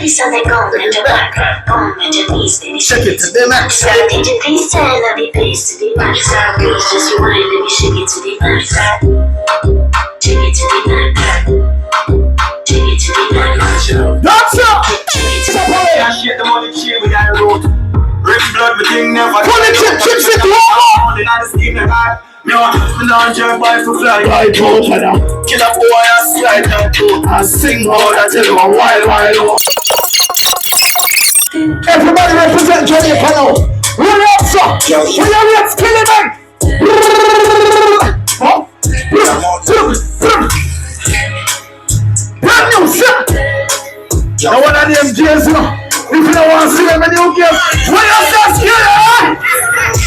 piece of the gum and the back. Gum and the knees, baby. Shake it to the max. Gotta get your piece and let me pace to the max. Please just rewind, let me shake it to the max. Shake it to the max. Shake it to the max. That's up! I shake the money chain with that road. Rich blood, the thing never. Pull it, chips it, Only not the scheme like that. Me on jerk boy to fly. right over there. Kill a boy and slide down too. And sing all that tell you a wild. Everybody represent Jamaica now. Run up, sir. We are here, kill it, man. Brand new, sir. Now one of them jails, you know. If you don't want to see them in the UK, what you say, scared?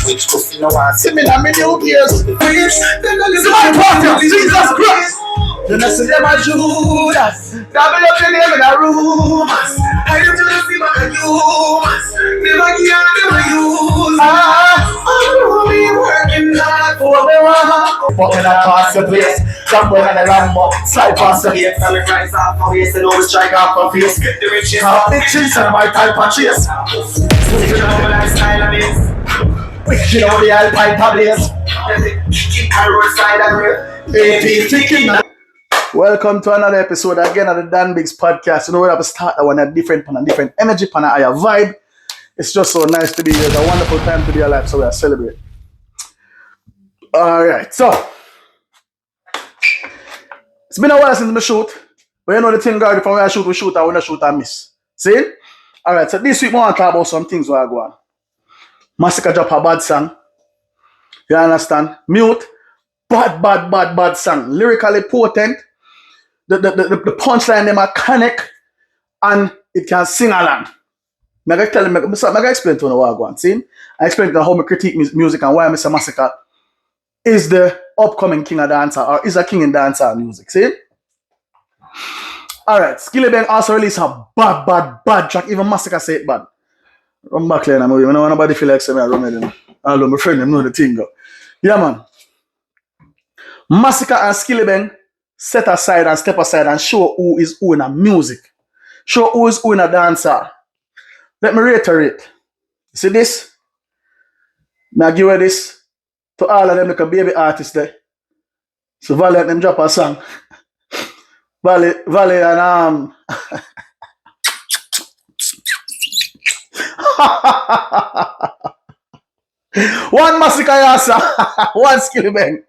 Which pussy no want to see me in the UK? This is my party, Jesus Christ. You know, see them as Judas. Double up your name in the room. I don't want to see my humans. Never give never use. I'll be working hard for me. But when I pass the place, jump on the Lambo, slide past the gate, and the rise off my waist, and always strike off my face. Get the riches, bitches, and my type of chase. You know my lifestyle of this. You know the Alpine tablets. Keep my roadside and real. Welcome to another episode again of the Dan Biggs podcast. You know, we have to start that one at different energy, pan a higher vibe. It's just so nice to be here. It's a wonderful time to be alive, so we are celebrating. Alright, so it's been a while since we shoot. But you know the thing, guys, if I shoot, we shoot, I want to shoot and miss. See? Alright, so this week we want to talk about some things where I go on. Massacre drop a bad song. You understand? Mute. Bad song. Lyrically potent. The punchline them are connect and it can sing along. I explain to you what I go on. See? I explain to how I critique music and why Mr. Massacre is the upcoming king of dancehall or is a king in dancehall music. See? Alright, Skilly Bang also released a bad track. Even Massacre say it bad. Run back there, I'm going nobody feel like saying I run with them. I love my friend, them know the thing go. Yeah, man. Massacre and Skilly Bang set aside and step aside and show who is who in a music. Show who is who in a dancer. Let me reiterate. You see this? Now give you this to all of them like a baby artist there. So Valley them drop a song. Valley and one Massacre yasa, one Skilly Bang.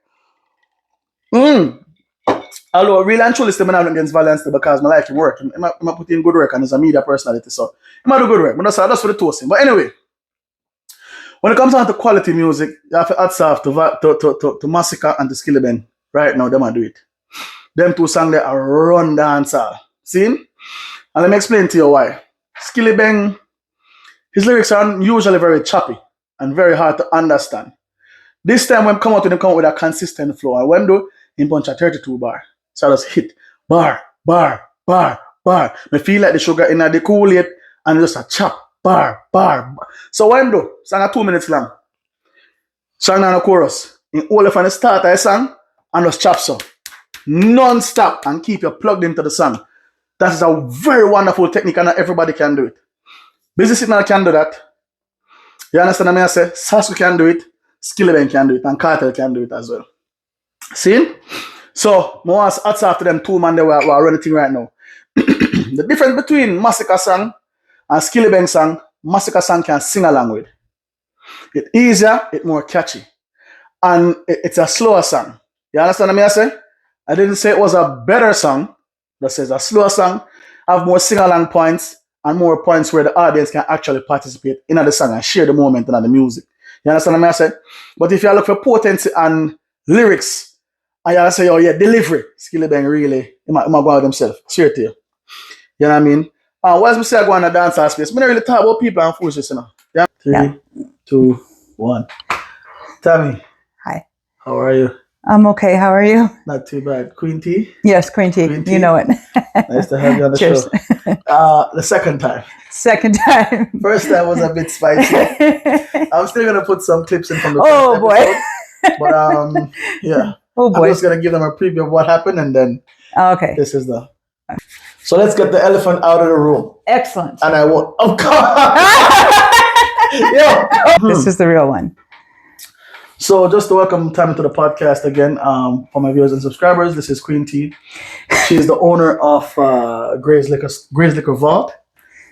Although really and truly still I'm against Valiance because I like him work. I put in good work and he's a media personality, so he might do good work. But that's for the toasting. But anyway, when it comes down to quality music, you have to add stuff to Massacre and to Skilly Bang. Right now, them I do it. Them two songs there are run dancer. See? And let me explain to you why. Skilly Bang, his lyrics are usually very choppy and very hard to understand. This time when come out with a consistent flow. And when do in bunch of 32 bar. So I just hit bar. I feel like the sugar in the Kool-Aid and just a chop bar. So when do song are 2 minutes long. Song and a chorus. In all of the start of a song and just chop so. Non-stop and keep you plugged into the song. That is a very wonderful technique and not everybody can do it. Busy Signal can do that. You understand what I say? Sasu can do it. Skilly Bang can do it and Cartel can do it as well. See? So, I want to add after them two man they were running thing right now. The difference between Massacre song and Skilly Bang song, Massacre song can sing along with. It's easier, it's more catchy. And it's a slower song. You understand what I say? I didn't say it was a better song. That says a slower song, have more sing-along points and more points where the audience can actually participate in the song and share the moment in the music. You understand what I say? But if you look for potency and lyrics, and you say, oh yeah, delivery, Skilly Bang really, he might go out himself. Straight to you. You know what I mean? Whilst we say I go on a dancehall space, I don't really talk about people and foolishness, you know. Yeah? 3, 2, 1. Tammy. Hi. How are you? I'm okay. How are you? Not too bad. Queen T? Yes, Queen T. You know it. Nice to have you on the Cheers. show. The second time. Second time. First time was a bit spicy. I'm still going to put some clips in from the Oh, first boy. episode. But yeah. Oh, boy. I'm just going to give them a preview of what happened and then Okay. this is the So let's get the elephant out of the room. Excellent. And I won't. Oh, God. Yo. This is the real one. So just to welcome Tammy to the podcast again, for my viewers and subscribers, this is Queen T. She is the owner of Gray's Liquor Vault,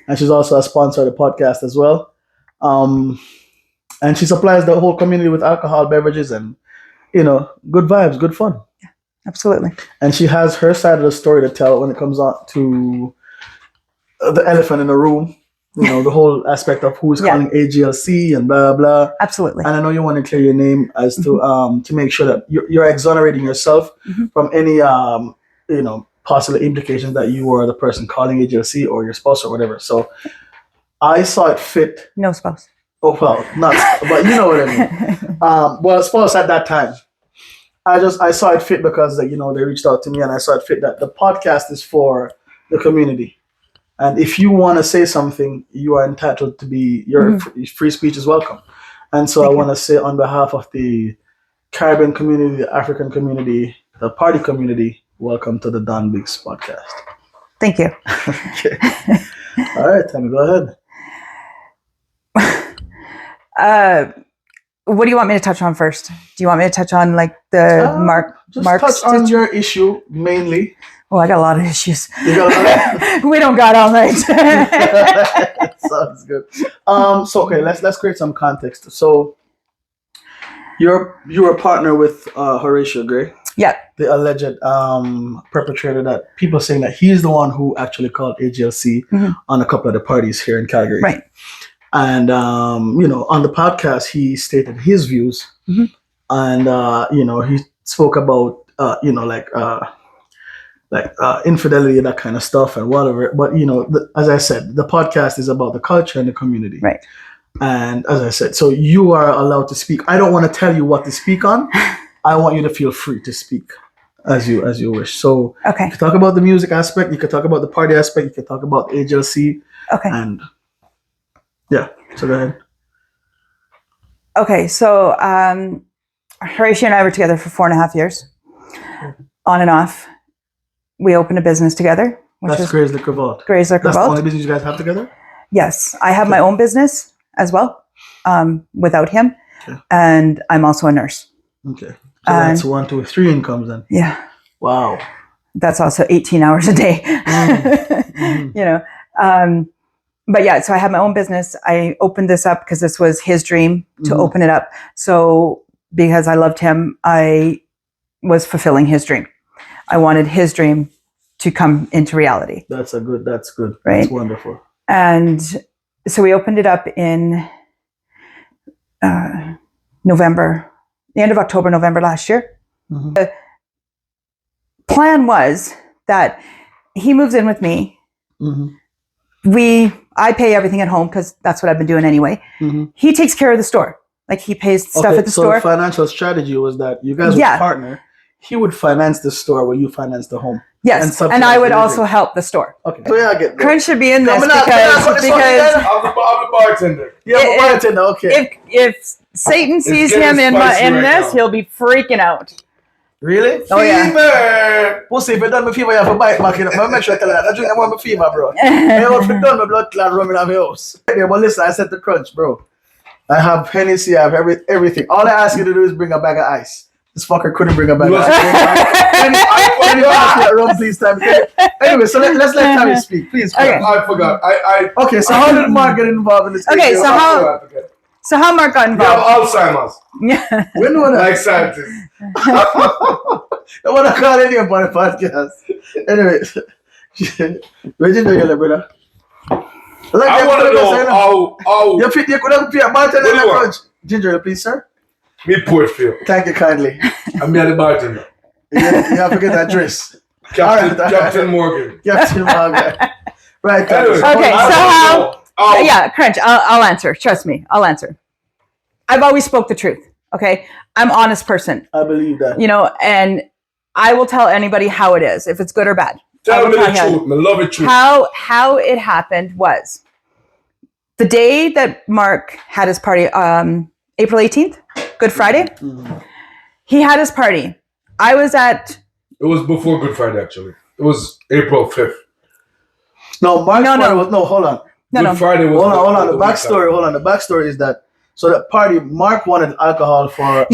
and she's also a sponsor of the podcast as well. And she supplies the whole community with alcohol, beverages, and good vibes, good fun. Absolutely. And she has her side of the story to tell when it comes on to the elephant in the room. The whole aspect of who's calling AGLC and blah blah. Absolutely. And I know you want to clear your name as to make sure that you're exonerating yourself from any possible implications that you were the person calling AGLC or your spouse or whatever. So I saw it fit. No spouse. Oh well, not, but you know what I mean. Well, spouse at that time. I saw it fit because they reached out to me and I saw it fit that the podcast is for the community. And if you want to say something, you are entitled to be, your free speech is welcome. And so I want to say on behalf of the Caribbean community, the African community, the party community, welcome to the Don Biggs podcast. Thank you. Okay. All right, Tammy, go ahead. What do you want me to touch on first? Do you want me to touch on like the Mark's touch on your issue mainly. Oh, I got a lot of issues. You got a lot? We don't got all night. Sounds good. So okay, let's create some context. So you're a partner with Horatio Gray. Yeah. The alleged perpetrator that people saying that he's the one who actually called AGLC on a couple of the parties here in Calgary. Right. And on the podcast he stated his views, and he spoke about infidelity and that kind of stuff and whatever. But as I said, the podcast is about the culture and the community. Right. And as I said, so you are allowed to speak. I don't want to tell you what to speak on. I want you to feel free to speak as you wish. So okay. You can talk about the music aspect, you can talk about the party aspect, you can talk about AGLC. Okay. And yeah, so go ahead. Okay, so Horatio and I were together for 4.5 years, on and off. We opened a business together. That's Gray's Liquor Vault. Gray's Liquor Vault. That's the only business you guys have together? Yes, I have my own business as well, without him, and I'm also a nurse. Okay, so that's 1, 2, 3 incomes then. Yeah. Wow. That's also 18 hours a day. But yeah, so I have my own business. I opened this up because this was his dream to open it up. So because I loved him, I was fulfilling his dream. I wanted his dream to come into reality. That's good. Right? That's wonderful. And so we opened it up in November, the end of October, November last year. The plan was that he moves in with me. I pay everything at home because that's what I've been doing anyway. He takes care of the store. Like he pays stuff at the store. So the financial strategy was that you guys would partner. He would finance the store while you finance the home. Yes, and I would also help the store. Okay, so yeah, I get that. Crunch should be in this because I'm the bartender. Yeah, I'm a bartender. Okay. If Satan sees him in this, he'll be freaking out. Really? Oh yeah. Fever! Pussy, if you done my fever, you have a bite back in it. But make sure I tell you that. I drink that one my fever, bro. If you done my blood clot running out of your house. Yeah, but listen, I said the Crunch, bro. I have Hennessy, I have everything. All I ask you to do is bring a bag of ice. This fucker couldn't bring a bag of ice. Rum, please, Tammy. Anyway, so let's let Tammy speak, please. Okay. I forgot. Okay, so how did Mark get involved in this? Okay, so how Mark got involved? You have Alzheimer's. Yeah. When was that? Like scientists. I want to call any on the podcast. Anyway, where'd you know your brother? I want to know how you could have been a bartender in a Crunch. Ginger, please, sir. Me Portfield. Thank you kindly. I'm the bartender. You have to get that dress. Captain Morgan. Captain Morgan. Right. Anyway, okay, so how? Crunch. I'll answer. Trust me, I'll answer. I've always spoke the truth. Okay, I'm an honest person. I believe that. And I will tell anybody how it is, if it's good or bad. Tell me the truth. I love it. Truth. How it happened was the day that Mark had his party, April 18th, Good Friday. He had his party. I was at. It was before Good Friday, actually. It was April 5th. No, Mark's No, party no. was no. Hold on. No. Friday was. Hold on. The backstory. Hold on. The backstory is that the party. Mark wanted alcohol for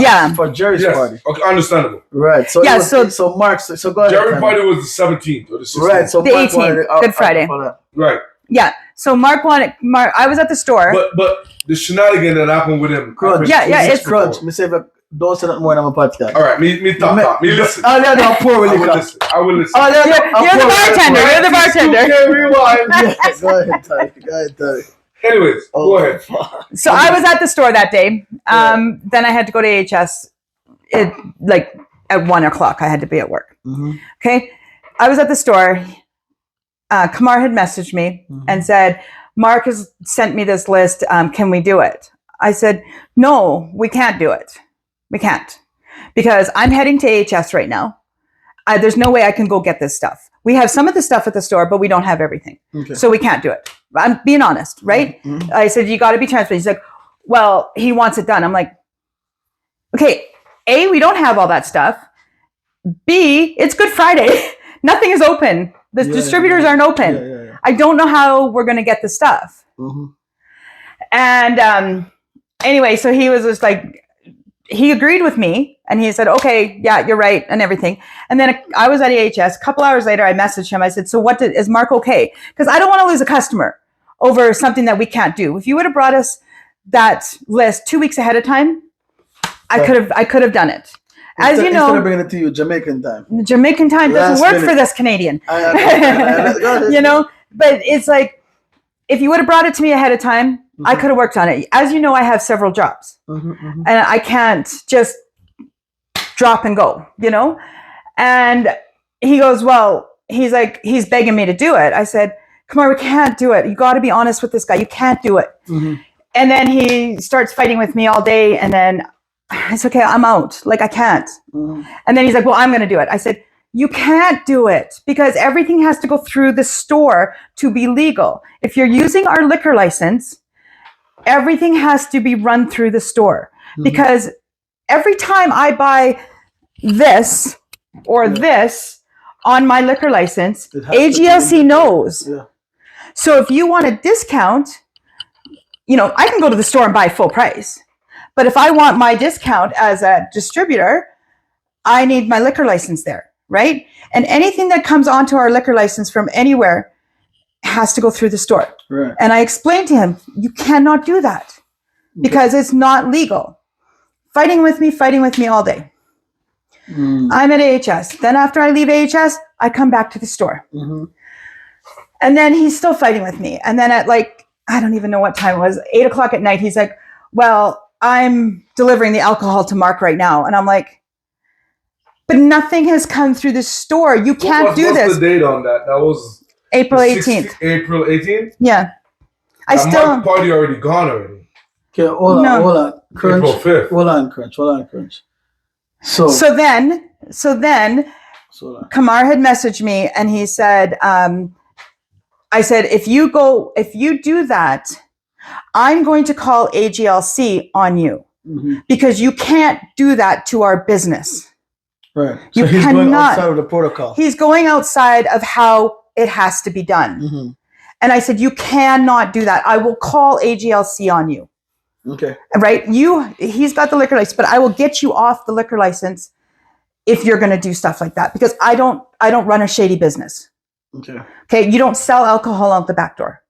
Jerry's Yes. party. Okay, understandable. Right. So Yeah, it was, so Mark. So go ahead. Jerry Tammy. party was the 17th or the 16th. Right. So The Mark 18th, wanted Good Friday. for that. Right. Yeah. So Mark. I was at the store. But the shenanigan that happened with him. Crunch. Yeah, happened 2 weeks it's before. Crunch. Me say don't say that more than my podcast. All right, me talk. Me listen. Oh, no, poor I Willie. will listen. I will listen. Oh, You're the bartender. You're the bartender. Yeah, go ahead, Tony. Anyways, go ahead. So I was at the store that day. Then I had to go to AHS. At 1:00, I had to be at work. Mm-hmm. Okay. I was at the store. Kamar had messaged me and said, Mark has sent me this list. Can we do it? I said, no, we can't do it. We can't. Because I'm heading to AHS right now. There's no way I can go get this stuff. We have some of the stuff at the store, but we don't have everything. Okay. So we can't do it. I'm being honest, right? Mm-hmm. I said, you got to be transparent. He's like, well, he wants it done. I'm like, okay, A, we don't have all that stuff. B, it's Good Friday. Nothing is open. The distributors aren't open. Yeah. I don't know how we're going to get the stuff. Mm-hmm. And anyway, so he was just like, he agreed with me and he said, okay, yeah, you're right and everything. And then I was at AHS. A couple hours later, I messaged him. I said, so is Mark okay? Because I don't want to lose a customer over something that we can't do. If you would have brought us that list 2 weeks ahead of time, I could have done it. As you know, instead of bringing it to you, Jamaican time. Jamaican time doesn't work for this Canadian. Go ahead. You know, but it's like, if you would have brought it to me ahead of time, I could have worked on it. As you know, I have several jobs and I can't just drop and go, you know? And he goes, well, he's begging me to do it. I said, come on, we can't do it. You got to be honest with this guy. You can't do it. And then he starts fighting with me all day. And then it's okay. I'm out. Like, I can't. And then he's like, well, I'm going to do it. I said, you can't do it because everything has to go through the store to be legal. If you're using our liquor license, everything has to be run through the store because every time I buy this or this on my liquor license, AGLC knows. Yeah. So if you want a discount, you know, I can go to the store and buy full price. But if I want my discount as a distributor, I need my liquor license there, right? And anything that comes onto our liquor license from anywhere has to go through the store. Right. And I explained to him, you cannot do that because it's not legal. Fighting with me all day. I'm at AHS. Then after I leave AHS, I come back to the store. And then he's still fighting with me. And then at I don't even know what time it was, 8:00 at night, he's like, well, I'm delivering the alcohol to Mark right now. And I'm like, but nothing has come through the store. You can't do this. What's the date on that? That was April 18th. April 18th? Yeah. Mark party already gone already. Okay, hold on. Crunch. April 5th. Hold on, Crunch. So then Kamar had messaged me and he said, I said, if you do that, I'm going to call AGLC on you because you can't do that to our business. Right. You so he's cannot. going outside of the protocol. He's going outside of how it has to be done. And I said, you cannot do that. I will call AGLC on you. Okay. Right? He's got the liquor license, but I will get you off the liquor license if you're going to do stuff like that because I don't run a shady business. Okay. You don't sell alcohol out the back door.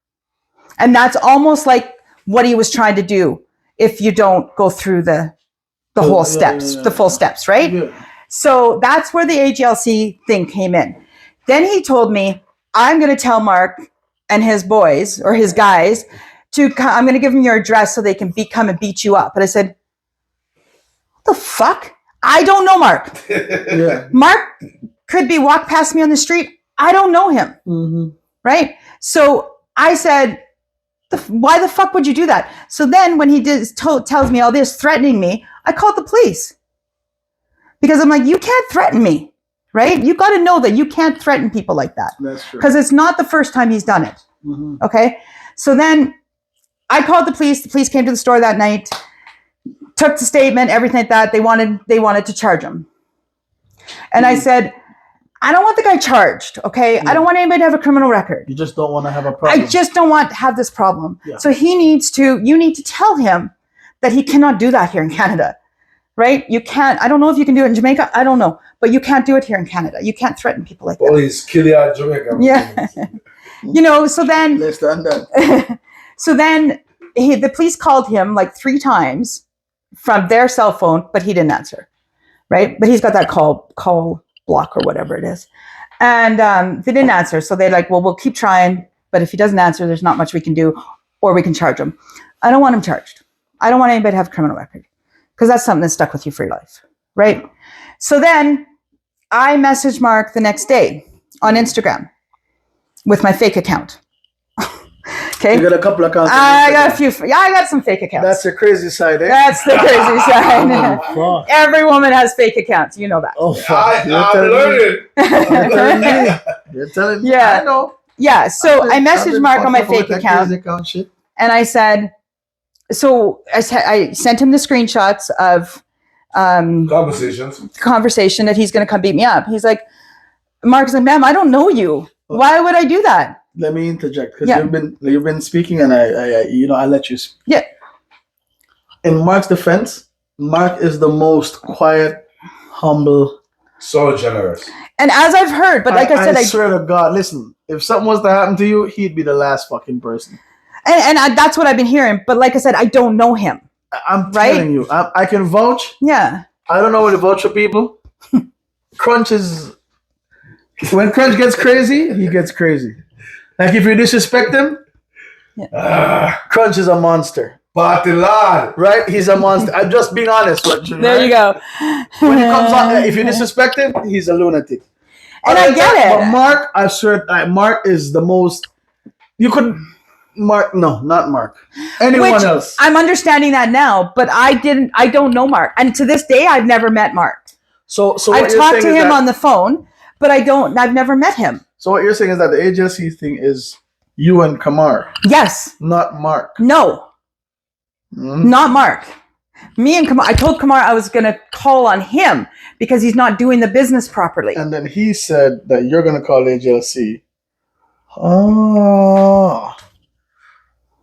And that's almost like what he was trying to do if you don't go through the whole steps, the full steps, right? Yeah. So that's where the AGLC thing came in. Then he told me, I'm going to tell Mark and his boys or his guys I'm going to give them your address so they can come and beat you up. And I said, what the fuck? I don't know Mark. Yeah. Mark could be walk past me on the street. I don't know him. Right? So I said, why the fuck would you do that? So then when he tells me all this, threatening me, I called the police. Because I'm like, you can't threaten me, right? You got to know that you can't threaten people like that. That's true. Because it's not the first time he's done it. Okay? So then I called the police. The police came to the store that night, took the statement, everything like that. They wanted to charge him. And I said, I don't want the guy charged, okay? I don't want anybody to have a criminal record. You just don't want to have a problem. I just don't want to have this problem. Yeah. So you need to tell him that he cannot do that here in Canada, right? You can't, I don't know if you can do it in Jamaica. I don't know, but you can't do it here in Canada. You can't threaten people like that. Police kill you at Jamaica. Yeah. You know, so then, Less than that. so then the police called him like 3 times from their cell phone, but he didn't answer, right? But he's got that call block or whatever it is. And they didn't answer. So they're like, well, we'll keep trying. But if he doesn't answer, there's not much we can do, or we can charge him. I don't want him charged. I don't want anybody to have a criminal record because that's something that's stuck with you for your life, right? So then I messaged Mark the next day on Instagram with my fake account. Okay. You got a couple of accounts. I got a few. Yeah, I got some fake accounts. That's your crazy side, eh? That's the crazy side. Oh, fuck. Every woman has fake accounts. You know that. Oh, fuck. I'm learning. You're telling me. You're telling me. Yeah. I know. Yeah. So I I've messaged been Mark on my fucked up fake with that account, crazy account shit. and I said, so I sent him the screenshots of Conversations. conversation that he's going to come beat me up. He's like, Mark's like, ma'am, I don't know you. Why would I do that? Let me interject because Yeah. you've been speaking, and I let you speak. Yeah. In Mark's defense, Mark is the most quiet, humble. So generous. And as I've heard, but like I said, I swear to God, listen, if something was to happen to you, he'd be the last fucking person. that's what I've been hearing. But like I said, I don't know him. I'm Right? telling you, I can vouch. Yeah. I don't know where to vouch for people. Crunch is when Crunch gets crazy, he gets crazy. Like if you disrespect him, Crunch is a monster. Party lad. Right? He's a monster. I'm just being honest with you. There right? you go. When he comes on, if you disrespect him, he's a lunatic. And I get it. But Mark, I swear, Mark is the most. You could, Mark. No, not Mark. Anyone Which else? I'm understanding that now, but I don't know Mark. And to this day, I've never met Mark. So what I've you're talked saying to is him that- on the phone, but I've never met him. So what you're saying is that the AGLC thing is you and Kamar, Yes. not Mark. No. Hmm? Not Mark. Me and Kamar, I told Kamar I was going to call on him because he's not doing the business properly. And then he said that you're going to call AGLC. Oh.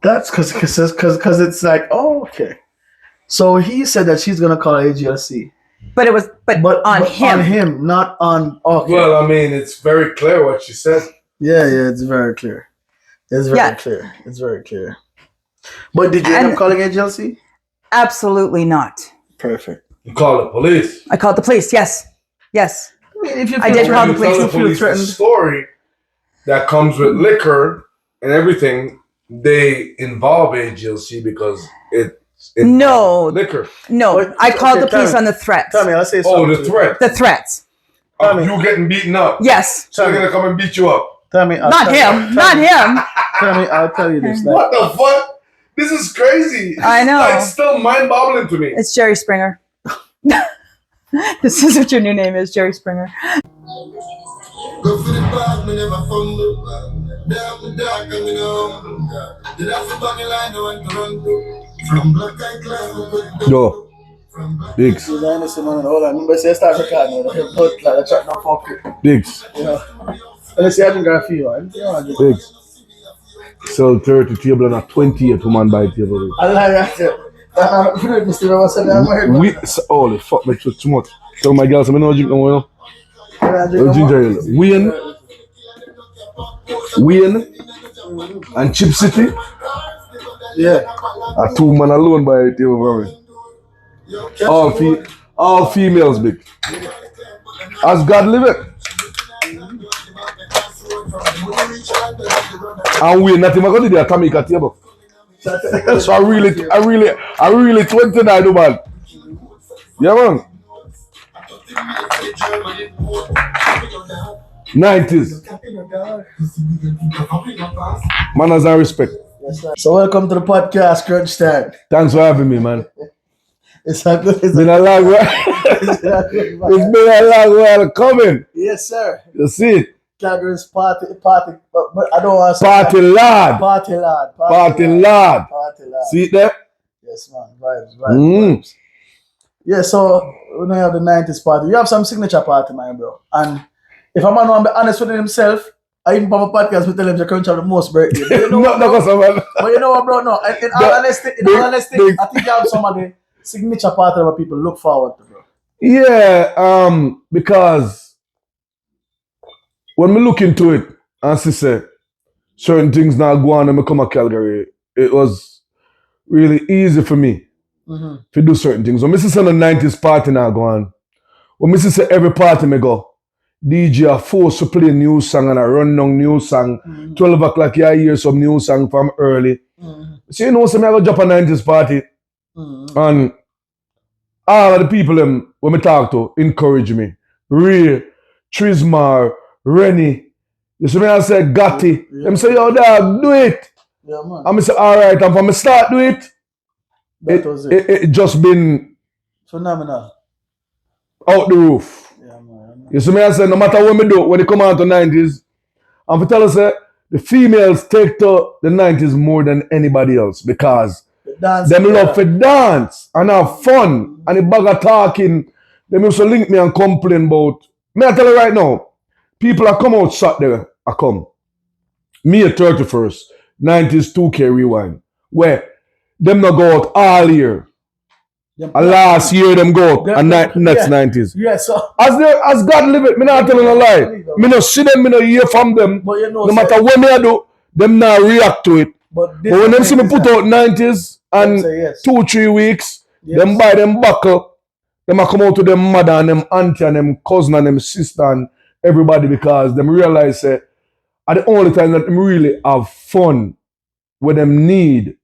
That's because it's like, oh, okay. So he said that she's going to call AGLC. But it was on him. On him, not on, okay. Well, I mean, it's very clear what she said. Yeah, it's very clear. It's very clear. It's very clear. But did you end up calling AGLC? Absolutely not. Perfect. You call the police. I called the police. Yes. Yes. I mean, if you I feel did call threatened, the police. Tell the if you feel police the threatened, story that comes with liquor and everything. They involve AGLC because it's No. liquor. No. But- I called okay, the police tell me. on the threats. tell me, I'll say Oh, something. the to you. threat The threats. of me. you getting beaten up. Yes. So they're gonna come and beat you up. Tell me. Not him. Not him. Tell me, I'll tell you this. Like, What the fuck? This is crazy. I know. It's still mind-boggling to me. It's Jerry Springer. This is what your new name is, Jerry Springer. Go for the bag, me never fumble. Down the dark, I'm in a humble. Did I for bang line, no one to run to. From black eye class, we could Yo, Diggs, she's honest, man. Hold on. Remember, say start recording. But like, chat no fuck it. Diggs, You know. Let's see, I think I feel. I think Diggs. Sell 30 table and a 28 woman buy table. I like that. Mr. Rama said that I'm We holy fuck me too much. Tell my girls, I know drink no more. Ginger ale. Wayne and Chip City Yeah. are 2 man alone by the table for me. All females big. As God live it. And we not even going to the Atomic table. So I really 29 man. Yeah man. 90s. Manners and respect. So welcome to the podcast, Crunch Time. Thanks for having me, man. It's a good. It's been a long while. It's been a long while coming. Yes, sir. You see it? Calgary's party, but I don't want to say Party lad. Party lad. Party lad. Party lad. See it there? Yes, man. Vibes. Yeah, so we don't have the 90s party. You have some signature party, man, bro. And if a man want to be honest with himself, I even on my podcast, we tell him the crunch have the most birthday. But you know Not what, bro? man. But you know what, bro? No, in all honesty, I think you have some of the signature part of what people look forward to, bro. Yeah, because when we look into it, and say certain things now go on and I come to Calgary, it was really easy for me to do certain things. When I see the 90s party now go on, when I see every party me go, DJ are forced to play new song and I run down new song. 12 o'clock, you hear some new song from early. So you know, so I go drop a 90s party. And all of the people when I talk to encourage me. Ray, Trismar, Rennie. You see me I say Gotti. Them say, yo dog, do it. Yeah, man. And I say, alright, and from the start do it. That was it. It just been Phenomenal. out the roof. Yeah, man. You see me I say, no matter what me do, when they come out to 90s, and for tell us the females take to the 90s more than anybody else because them love to dance and have fun and the bag of talking. Them used to link me and complain about. Me I tell you right now, people are come out Saturday, I come. Me at 31st, 90s 2K rewind. Where them not go out all year. And last year them go out and next 90s. Yeah, so As God live it, me not telling a lie. Me not see them, me not hear from them. but you know, No matter what me I do, them not react to it. But when them see me put out 90s and say yes. 2-3 weeks, Yes. them buy them buckle, them a come out to them mother and them auntie and them cousin and them sister and everybody because them realize at the only time that them really have fun with them need.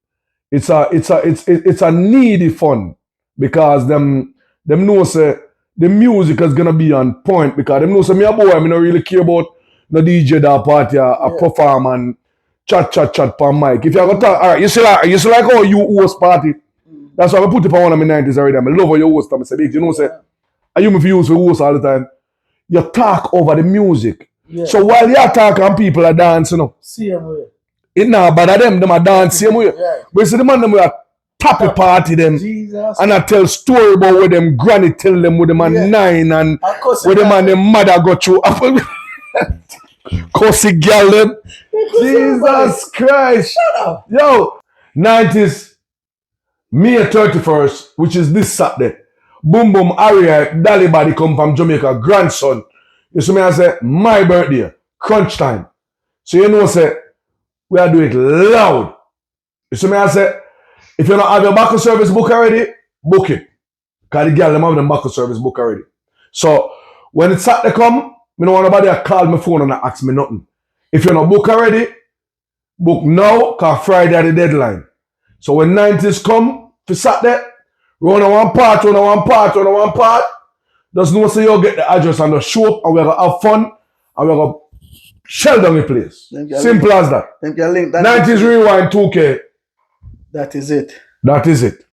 It's a needy fun because them know say the music is gonna be on point because them know say me a boy, me not really care about no DJ that party a perform and chat per mic. If you go talk, alright, you see like how you host party. That's why I put it on one of my 90s already. I love how you host them. I say, you know, say, are you me for use for host all the time? You talk over the music. Yeah. So while you talk and people are dancing, you know, Same way. it not bad of them are dancing same way. Yeah. But you see the man them will tap a party them Jesus. and I tell story about where them granny tell them with them at 9 and where them and them mother go through. Cussy girl them. Jesus Christ. Shut up. Yo, 90s. May 31st, which is this Saturday. Boom Boom Aria, Dali Body come from Jamaica, grandson. You see me I say, my birthday, crunch time. So you know say, we are doing it loud. You see me I say, if you don't have your back service book already, book it. Because the girl them have them back service book already. So when it's Saturday come, me don't want nobody to call my phone and ask me nothing. If you're not book already, book now, because Friday are the deadline. So when 90s come for Saturday, run on one part. Just know say you get the address and the show up and we're gonna have fun and we're gonna shell down the place. Simple as that. 90s Rewind 2K. That is it. That is it.